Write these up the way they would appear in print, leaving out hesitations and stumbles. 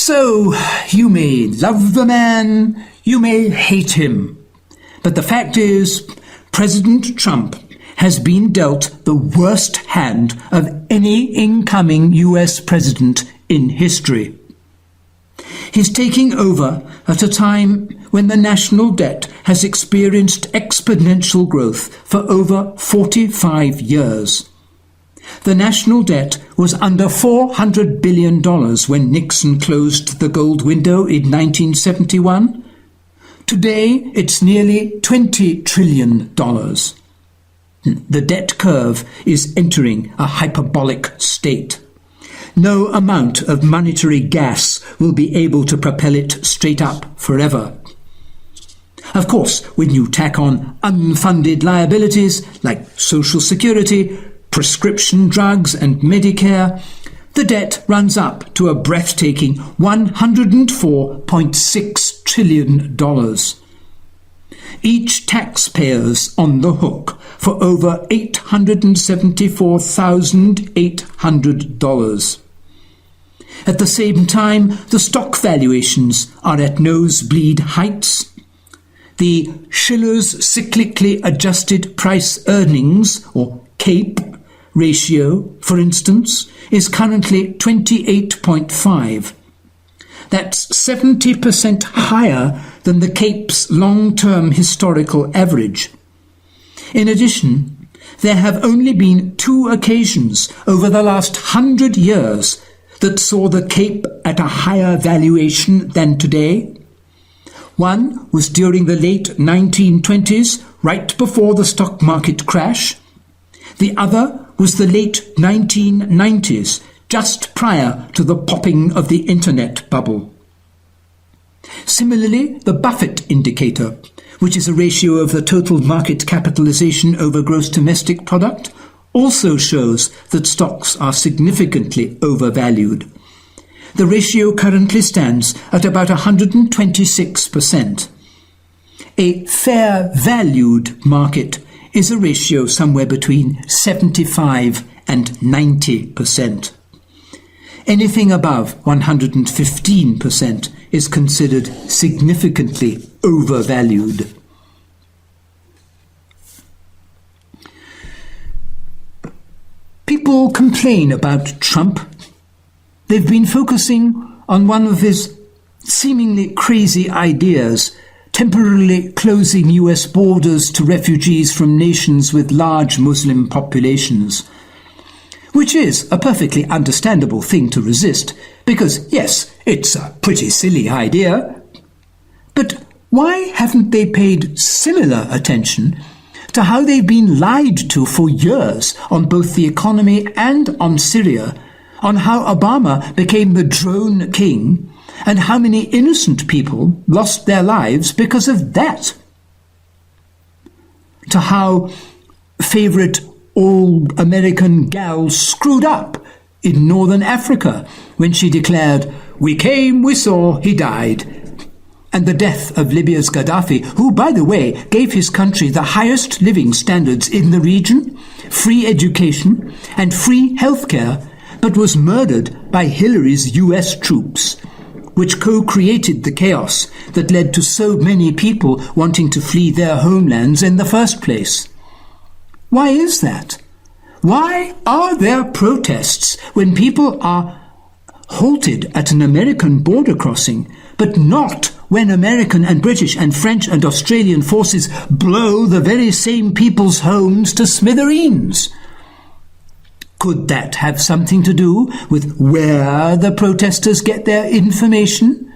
So, you may love the man, you may hate him, but the fact is, President Trump has been dealt the worst hand of any incoming US president in history. He's taking over at a time when the national debt has experienced exponential growth for over 45 years. The national debt was under $400 billion when Nixon closed the gold window in 1971. Today, it's nearly $20 trillion. The debt curve is entering a hyperbolic state. No amount of monetary gas will be able to propel it straight up forever. Of course, when you tack on unfunded liabilities like Social Security, prescription drugs and Medicare, the debt runs up to a breathtaking $104.6 trillion. Each taxpayer's on the hook for over $874,800. At the same time, the stock valuations are at nosebleed heights. The Shiller's cyclically adjusted price earnings, or CAPE, ratio, for instance, is currently 28.5. That's 70% higher than the CAPE's long-term historical average. In addition, there have only been 2 occasions over the last 100 years that saw the CAPE at a higher valuation than today. One was during the late 1920s, right before the stock market crash. The other was the late 1990s, just prior to the popping of the internet bubble. Similarly, the Buffett indicator, which is a ratio of the total market capitalization over gross domestic product, also shows that stocks are significantly overvalued. The ratio currently stands at about 126%. A fair valued market is a ratio somewhere between 75 and 90%. Anything above 115% is considered significantly overvalued. People complain about Trump. They've been focusing on one of his seemingly crazy ideas, temporarily closing US borders to refugees from nations with large Muslim populations. Which is a perfectly understandable thing to resist, because, yes, it's a pretty silly idea. But why haven't they paid similar attention to how they've been lied to for years on both the economy and on Syria, on how Obama became the drone king, and how many innocent people lost their lives because of that? To how favourite all-American gal screwed up in Northern Africa when she declared, "We came, we saw, he died." And the death of Libya's Gaddafi, who, by the way, gave his country the highest living standards in the region, free education and free healthcare, but was murdered by Hillary's US troops, which co-created the chaos that led to so many people wanting to flee their homelands in the first place. Why is that? Why are there protests when people are halted at an American border crossing, but not when American and British and French and Australian forces blow the very same people's homes to smithereens? Could that have something to do with where the protesters get their information?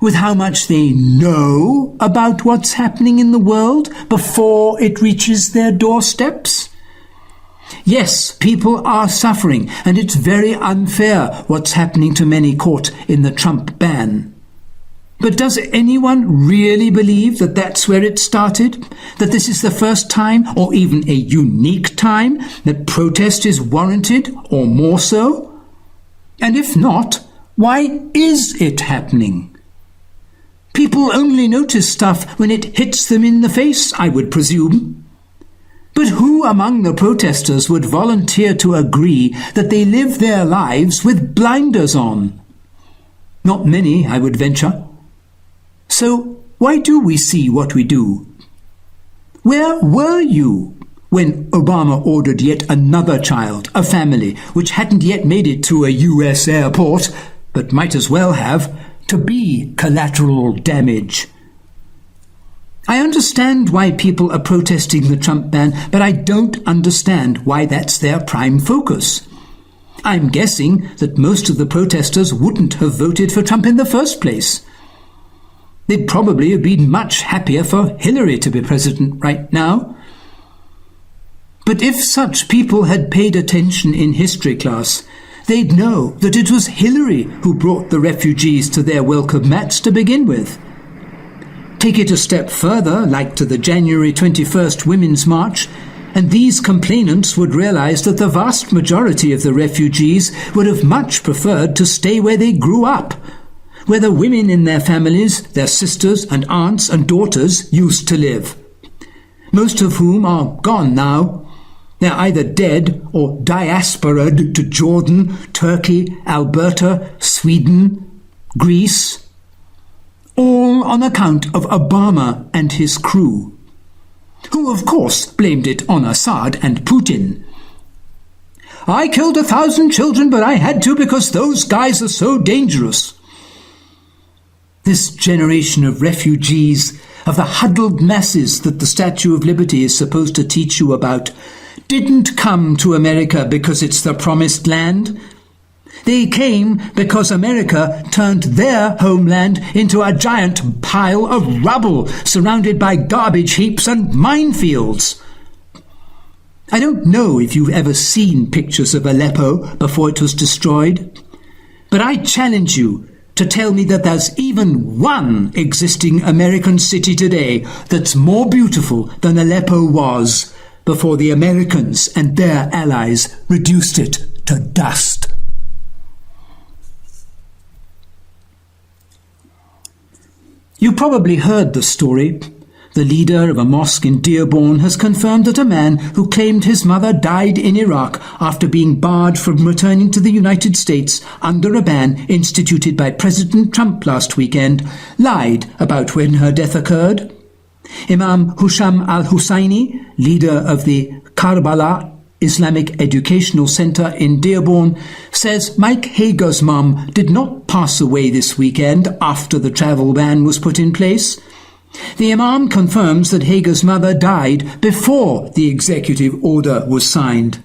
With how much they know about what's happening in the world before it reaches their doorsteps? Yes, people are suffering, and it's very unfair what's happening to many caught in the Trump ban. But does anyone really believe that that's where it started? That this is the first time, or even a unique time, that protest is warranted, or more so? And if not, why is it happening? People only notice stuff when it hits them in the face, I would presume. But who among the protesters would volunteer to agree that they live their lives with blinders on? Not many, I would venture. So why do we see what we do? Where were you when Obama ordered yet another child, a family, which hadn't yet made it to a US airport, but might as well have, to be collateral damage? I understand why people are protesting the Trump ban, but I don't understand why that's their prime focus. I'm guessing that most of the protesters wouldn't have voted for Trump in the first place. They'd probably have been much happier for Hillary to be president right now. But if such people had paid attention in history class, they'd know that it was Hillary who brought the refugees to their welcome mats to begin with. Take it a step further, like to the January 21st Women's March, and these complainants would realize that the vast majority of the refugees would have much preferred to stay where they grew up, where the women in their families, their sisters and aunts and daughters used to live, most of whom are gone now. They're either dead or diasporaed to Jordan, Turkey, Alberta, Sweden, Greece, all on account of Obama and his crew, who of course blamed it on Assad and Putin. I killed 1,000 children, but I had to because those guys are so dangerous. This generation of refugees, of the huddled masses that the Statue of Liberty is supposed to teach you about, didn't come to America because it's the promised land. They came because America turned their homeland into a giant pile of rubble surrounded by garbage heaps and minefields. I don't know if you've ever seen pictures of Aleppo before it was destroyed, but I challenge you to tell me that there's even one existing American city today that's more beautiful than Aleppo was before the Americans and their allies reduced it to dust. You probably heard the story. The leader of a mosque in Dearborn has confirmed that a man who claimed his mother died in Iraq after being barred from returning to the United States under a ban instituted by President Trump last weekend lied about when her death occurred. Imam Husham al-Husseini, leader of the Karbala Islamic Educational Center in Dearborn, says Mike Hager's mum did not pass away this weekend after the travel ban was put in place. The Imam confirms that Hager's mother died before the executive order was signed.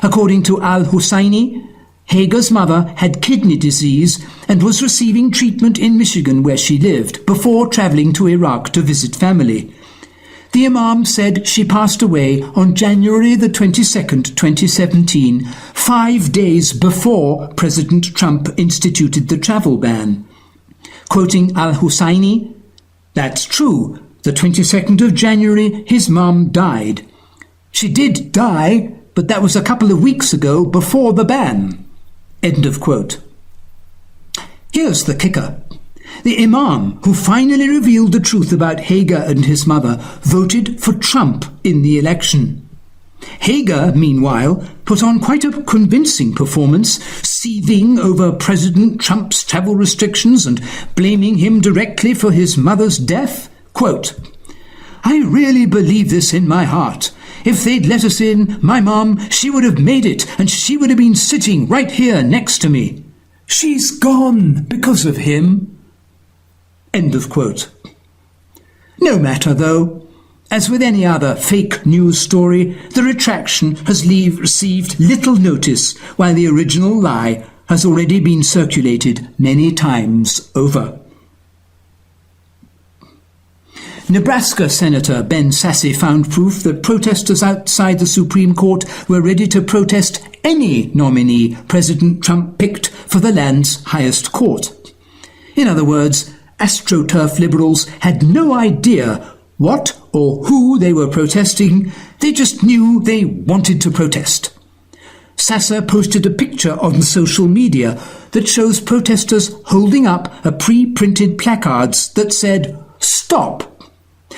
According to al-Husseini, Hager's mother had kidney disease and was receiving treatment in Michigan where she lived before traveling to Iraq to visit family. The Imam said she passed away on January the 22nd, 2017, 5 days before President Trump instituted the travel ban. Quoting al-Husseini, "That's true. The 22nd of January, his mum died. She did die, but that was a couple of weeks ago before the ban." End of quote. Here's the kicker. The Imam, who finally revealed the truth about Hager and his mother, voted for Trump in the election. Hager, meanwhile, put on quite a convincing performance, seething over President Trump's travel restrictions and blaming him directly for his mother's death. Quote, "I really believe this in my heart. If they'd let us in, my mom, she would have made it, and she would have been sitting right here next to me. She's gone because of him." End of quote. No matter, though. As with any other fake news story, the retraction has received little notice, while the original lie has already been circulated many times over. Nebraska Senator Ben Sasse found proof that protesters outside the Supreme Court were ready to protest any nominee President Trump picked for the land's highest court. In other words, AstroTurf liberals had no idea what or who they were protesting. They just knew they wanted to protest. Sasse posted a picture on social media that shows protesters holding up a pre-printed placards that said, "Stop,"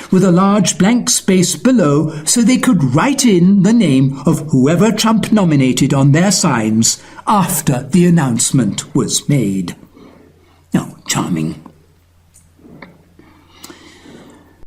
with a large blank space below so they could write in the name of whoever Trump nominated on their signs after the announcement was made. Charming.